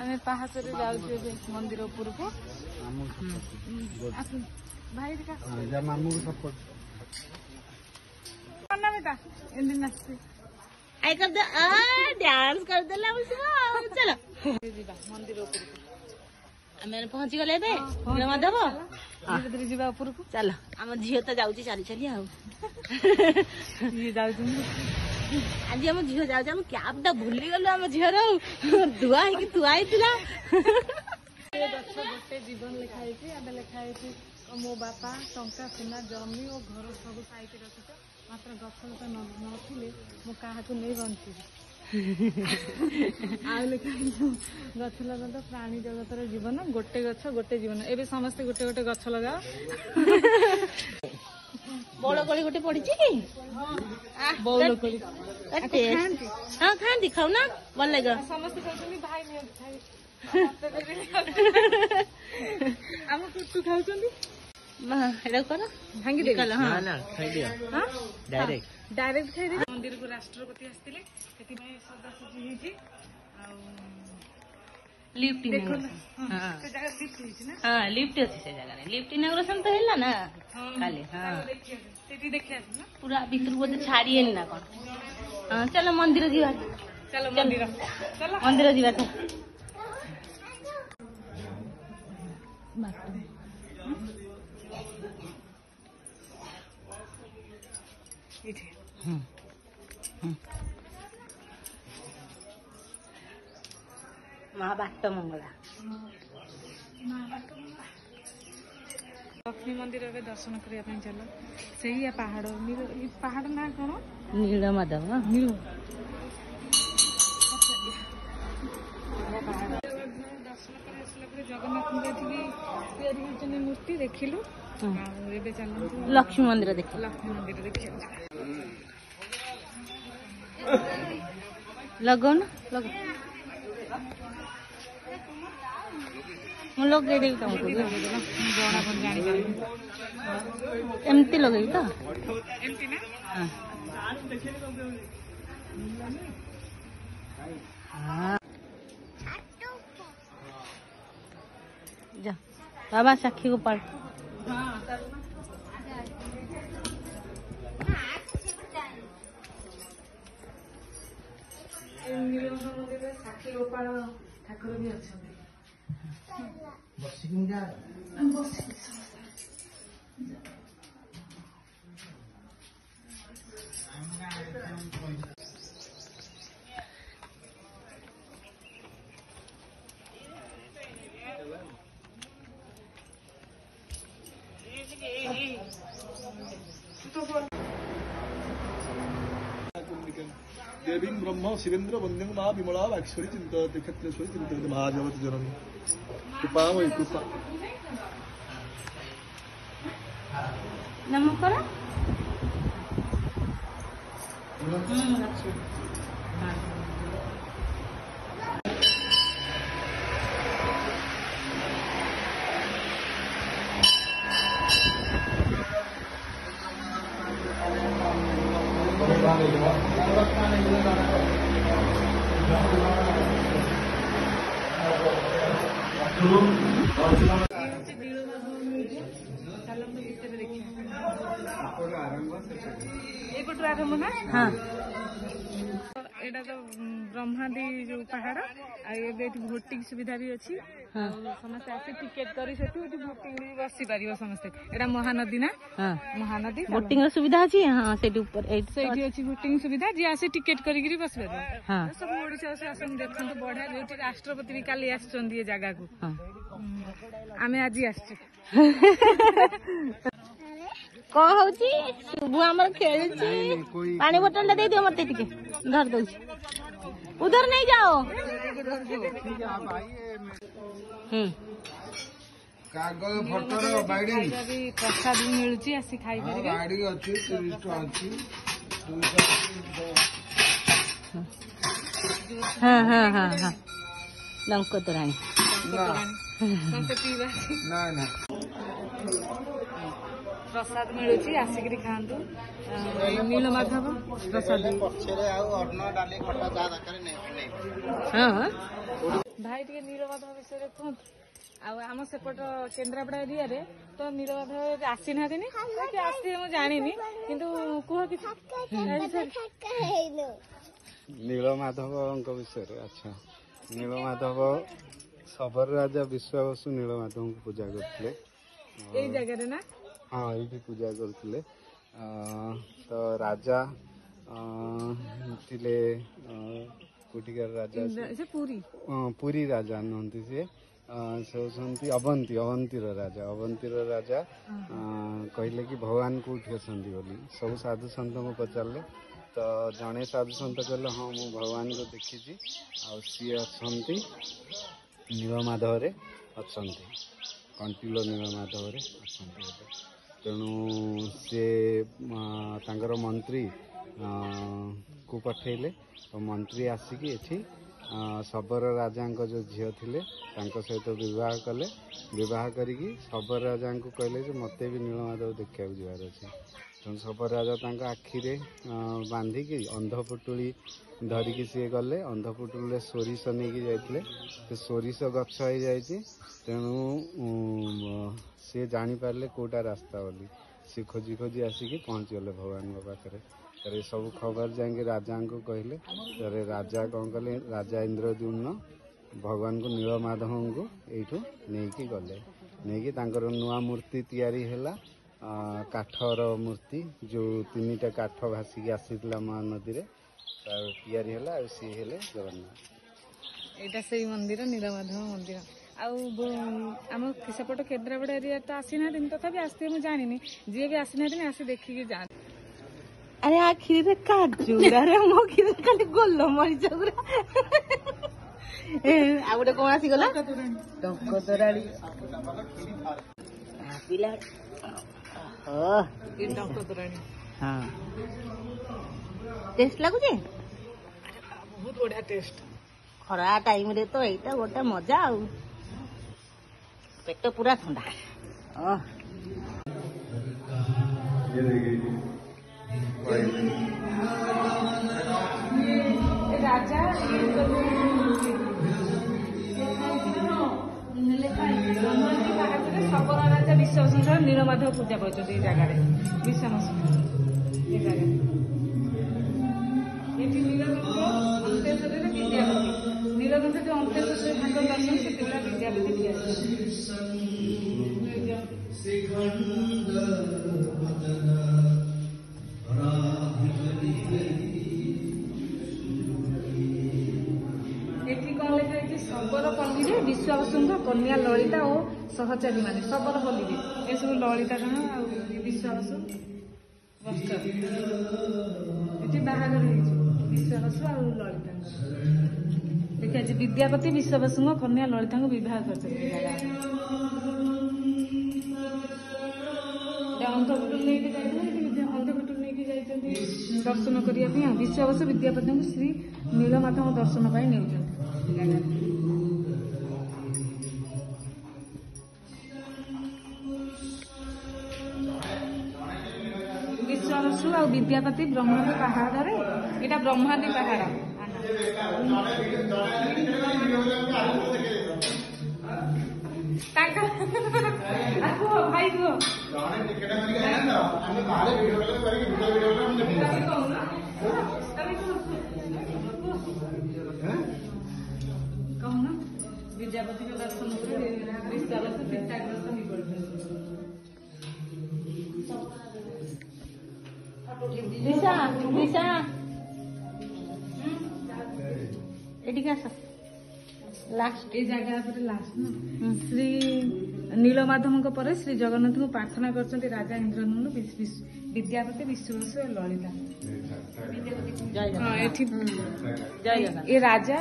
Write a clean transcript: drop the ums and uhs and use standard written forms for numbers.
आम पहाड़ जाऊे मंदिर उपर को भाई मामू सपोर्ट बेटा एमती नाचते आई कर दे डांस कर देला चलो मंदिर उपर आम पहुंची गले माधव धीरे धीरे जावा उपर को चल आम झील तो जाऊँ चली चली आज आम झील जाऊँ कैब टा भूली गलु आम झीर धुआ है थुआई गोटे जीवन लिखाई लिखाई मो बापा टंका सुना जमी और घर सब साइड रखिच मात्र गछलता नथिले मो क्या नहीं बंची गछलता तो प्राणी जगतर जीवन गोटे गछ गोटे जीवन एबे समस्ते गोटे गोटे गछ लगाओ बड़ कोली गोटे पड़ी बौल कोली हाँ खाती खाऊ ना भल लगे समस्त भाई आम कुटु खाऊ भांगी डायरेक्ट खाई मंदिर को राष्ट्रपति आसते सजासजी लिफ्ट हाँ लिफ्ट अच्छी से जगह लिफ्ट इनाग्रेशन तो है ना काली हाँ पूरा भीतर बोधे छाड़िए ना कौन हाँ चलो मंदिर जीवा चलो मंदिर जीवा तो माँ बाट मंगला लक्ष्मी मंदिर दर्शन करने चल से पहाड़ पहाड़ ना कौन नीलमाधव नील दर्शन कर जगन्नाथ मूर्ति देखिलु लक्ष्मी मंदिर देख लगो ना लग लगे तुमको एमती लगे तो जा बाबा साक्षी गोपाल साक्षी गोपाल ठाकुर भी अच्छा देवी ब्रह्म शिवेन्द्र वंदे माँ विमला वाक्षरी चिंतती क्षेत्रेश्वरी चिंतती महाजगत जननी कृपा वही कृपा नमस्कार आरंभ ना हाँ एटा तो ब्रह्मादी जो पहाड़ आगे भोटिंग सुविधा भी अच्छी समस्त आसी टिकेट करी भोटिंग भी बसी पार समस्ते एटा महानदी ना महानदी भोटिंग सुविधा अच्छी हाँ से ऊपर अच्छी भोटिंग सुविधा जी आसी टिकेट करी बस पार सब ओडिशा से आसन देखते बढ़िया जो राष्ट्रपति भी काली आसछन ये जगह को आमे आज आसछु कौन हूँ शुभु आमर खेल पानी बोतल दे दियो मत धर दो उधर नहीं जाओ कागज फोटो बाइडिंग प्रसाद मिलुची आसी खाई परिबे गाड़ी अछि 30 टका अछि हां हां हां हां लंको तरानी ना ना प्रसाद मिलुची आसिक खातु नीलमाधव प्रसाद ଭାଇ ଟିକେ ନୀଳମାଧବ ବିଷୟରେ କୁହନ୍ତୁ। ଆଉ ଆମ ସେପଟ କେନ୍ଦ୍ରାପଡ଼ା ଏରିଆରେ ତ ନୀଳମାଧବ ଆସିନାହାନ୍ତି କି ଆସିବେ ମୁଁ ଜାଣିନି, କିନ୍ତୁ କୁହ କିଛି ନୀଳମାଧବଙ୍କ ବିଷୟରେ। ଆଚ୍ଛା, ନୀଳମାଧବ ଶବର ରାଜା ବିଶ୍ୱାବସୁ ନୀଳମାଧବଙ୍କୁ ପୂଜା କରୁଥିଲେ। ଏଇ ଜାଗାରେ ନା? ହଁ, ଏଇଠି ପୂଜା କରୁଥିଲେ। ତ ରାଜା ଥିଲେ କୋଠିକାର ରାଜା, ସେ ପୁରୀ ରାଜା ନୁହନ୍ତି, ସେ ହେଉଛନ୍ତି ଅବନ୍ତୀର ରାଜା। ଅବନ୍ତୀର ରାଜା କହିଲେ କି ଭଗବାନ କୋଉଠି ଅଛନ୍ତି ବୋଲି। ସବୁ ସାଧୁ ସନ୍ତଙ୍କୁ ପଚାରିଲେ, ତ ଜଣେ ସାଧୁ ସନ୍ତ କହିଲେ ହଁ ମୁଁ ଭଗବାନଙ୍କୁ ଦେଖିଛି, ଆଉ ସିଏ ଅଛନ୍ତି ନୀଳମାଧବରେ ଅଛନ୍ତି, କଣ୍ଟିଲୋ ନୀଳମାଧବରେ ଅଛନ୍ତି ଏବେ। ତେଣୁ ସେ ତାଙ୍କର ମନ୍ତ୍ରୀ କୁ ପଠେଇଲେ, ତ ମନ୍ତ୍ରୀ ଆସିକି ଏଠି ଶବର ରାଜାଙ୍କ ଯେଉଁ ଝିଅ ଥିଲେ ତାଙ୍କ ସହିତ ବିବାହ କଲେ। ବିବାହ କରିକି ଶବର ରାଜାଙ୍କୁ କହିଲେ ଯେ ମୋତେ ବି ନୀଳମାଧବ ଦେଖିବାକୁ ଯିବାର ଅଛି। ତେଣୁ ଶବର ରାଜା ତାଙ୍କ ଆଖିରେ ବାନ୍ଧିକି ଅନ୍ଧପୁଟୁଳି ଧରିକି ସିଏ ଗଲେ। ଅନ୍ଧପୁଟୁଳିରେ ସୋରିଷ ନେଇକି ଯାଇଥିଲେ, ସେ ସୋରିଷ ଗଛ ହେଇଯାଇଛି। ତେଣୁ ସିଏ ଜାଣିପାରିଲେ କେଉଁଟା ରାସ୍ତା ବୋଲି। ସିଏ ଖୋଜି ଖୋଜି ଆସିକି ପହଞ୍ଚିଗଲେ ଭଗବାନଙ୍କ ପାଖରେ। ତାର ସବୁ ଖବର ଯାଇକି ରାଜାଙ୍କୁ କହିଲେ। ତାରେ ରାଜା କ'ଣ କଲେ, ରାଜା ଇନ୍ଦ୍ରଦ୍ୟୁମ୍ନ ଭଗବାନଙ୍କୁ ନୀଳମାଧବଙ୍କୁ ଏଇଠୁ ନେଇକି ଗଲେ। ନେଇକି ତାଙ୍କର ନୂଆ ମୂର୍ତ୍ତି ତିଆରି ହେଲା, କାଠର ମୂର୍ତ୍ତି, ଯେଉଁ 3ଟା କାଠ ଭାସିକି ଆସିଥିଲା ମହାନଦୀରେ, ତାର ତିଆରି ହେଲା। ଆଉ ସିଏ ହେଲେ ଜଗନ୍ନାଥ। ଏଇଟା ସେଇ ମନ୍ଦିର, ନୀଳମାଧବ ମନ୍ଦିର। ଆଉ ଆମ ସେପଟ କେନ୍ଦ୍ରାପଡ଼ା ଏରିଆ ତ ଆସିନାହାନ୍ତି, ତଥାପି ଆସିଥିବେ ମୁଁ ଜାଣିନି। ଯିଏ ବି ଆସିନାହାନ୍ତି ଆସି ଦେଖିକି ଯାଆନ୍ତି। ଆରେ ଆ କ୍ଷୀରରେ କାଜୁ, ଆରେ ମୋ କ୍ଷୀରରେ ଖାଲି ଗୋଲ ମରିଚ ଗୁରା। ଆଉ ଗୋଟେ କଣ ଆସିଗଲା, ଟଙ୍କ ତୋରାଣି ପିଲା। ଟଙ୍କ ତୋରାଣି ହଁ, ଟେଷ୍ଟ ଲାଗୁଛି, ବହୁତ ବଢିଆ ଟେଷ୍ଟ। ଖରା ଟାଇମରେ ତ ଏଇଟା ଗୋଟେ ମଜା। ଆଉ ପେଟ ପୁରା ଥଣ୍ଡା। ରାଜା ଶବର ରାଜା ବିଶ୍ୱାବସୁଙ୍କର ନୀଳମାଧବ ପୂଜା ପାଉଛନ୍ତି ଏଇ ଜାଗାରେ। ବିଶ୍ୱାବସୁ ଏଠି ନୀଳକଣ୍ଠ ଅନ୍ତେଶ୍ୱରରେ ବିଦ୍ୟାପତି, ନୀଳକଣ୍ଠ ଯୋଉ ଅନ୍ତେଶ୍ୱର ଠାକୁର ଦର୍ଶନ ସେତେବେଳେ ବିଦ୍ୟାପତି ଦିଆଯାଏ। ଏଠି କଣ ଲେଖା ହେଇଛି, ଶବର ପଲ୍ଲୀରେ ବିଶ୍ୱାବସୁଙ୍କ କନ୍ୟା ଲଳିତା ଓ ସହଚାରୀ ମାନେ। ଶବର ପଲ୍ଲୀରେ ଏସବୁ ଲଳିତା କଣ ଆଉ ବିଶ୍ୱାବସୁ ବସ୍ତ୍ର। ଏଠି ବାହାଘର ହେଇଛି ବିଶ୍ୱାବସୁ ଆଉ ଲଳିତାଙ୍କ। ଲେଖା ହେଇଛି ବିଦ୍ୟାପତି ବିଶ୍ୱାବସୁଙ୍କ କନ୍ୟା ଲଳିତାଙ୍କୁ ବିବାହ କରିଛନ୍ତି। ଅନ୍ଧପୁଟୁଳି ନେଇକି ଯାଇଥିଲେ, ଅନ୍ଧପୁଟୁଳି ନେଇକି ଯାଇଛନ୍ତି ଦର୍ଶନ କରିବା ପାଇଁ। ଆଉ ବିଶ୍ୱାବସୁ ବିଦ୍ୟାପତିଙ୍କୁ ଶ୍ରୀ ନୀଳମାଧବ ଦର୍ଶନ ପାଇଁ ନେଉଛନ୍ତି। ବିଶ୍ୱାବସୁ ଆଉ ବିଦ୍ୟାପତି ବ୍ରହ୍ମାଦୀ ପାହାଡରେ, ଏଇଟା ବ୍ରହ୍ମାଦୀ ପାହାଡ। କୁହ ଭାଇ କୁହ। କହୁନ, ବିଦ୍ୟାପତିଙ୍କ ଦର୍ଶନ ପରେ ବିଶ୍ୱାବସୁ ଚିନ୍ତାଗ୍ରସ୍ତ ହେଇପଡିଛନ୍ତି। ଏଠିକି ଆସ, ଲାଷ୍ଟ ଏଇ ଜାଗା ଉପରେ ଲାଷ୍ଟ ନା। ଶ୍ରୀ ନୀଳମାଧବଙ୍କ ପରେ ଶ୍ରୀ ଜଗନ୍ନାଥଙ୍କୁ ପ୍ରାର୍ଥନା କରିଛନ୍ତି ରାଜା ଇନ୍ଦ୍ରଦ୍ୟୁମ୍ନ, ବିଦ୍ୟାପତି ବିଶ୍ୱାବସୁ ଓ ଲଳିତା। ଜୟ ଜଗନ୍ନାଥ। ଏଠି ଜୟ ଜଗନ୍ନାଥ। ଏ ରାଜା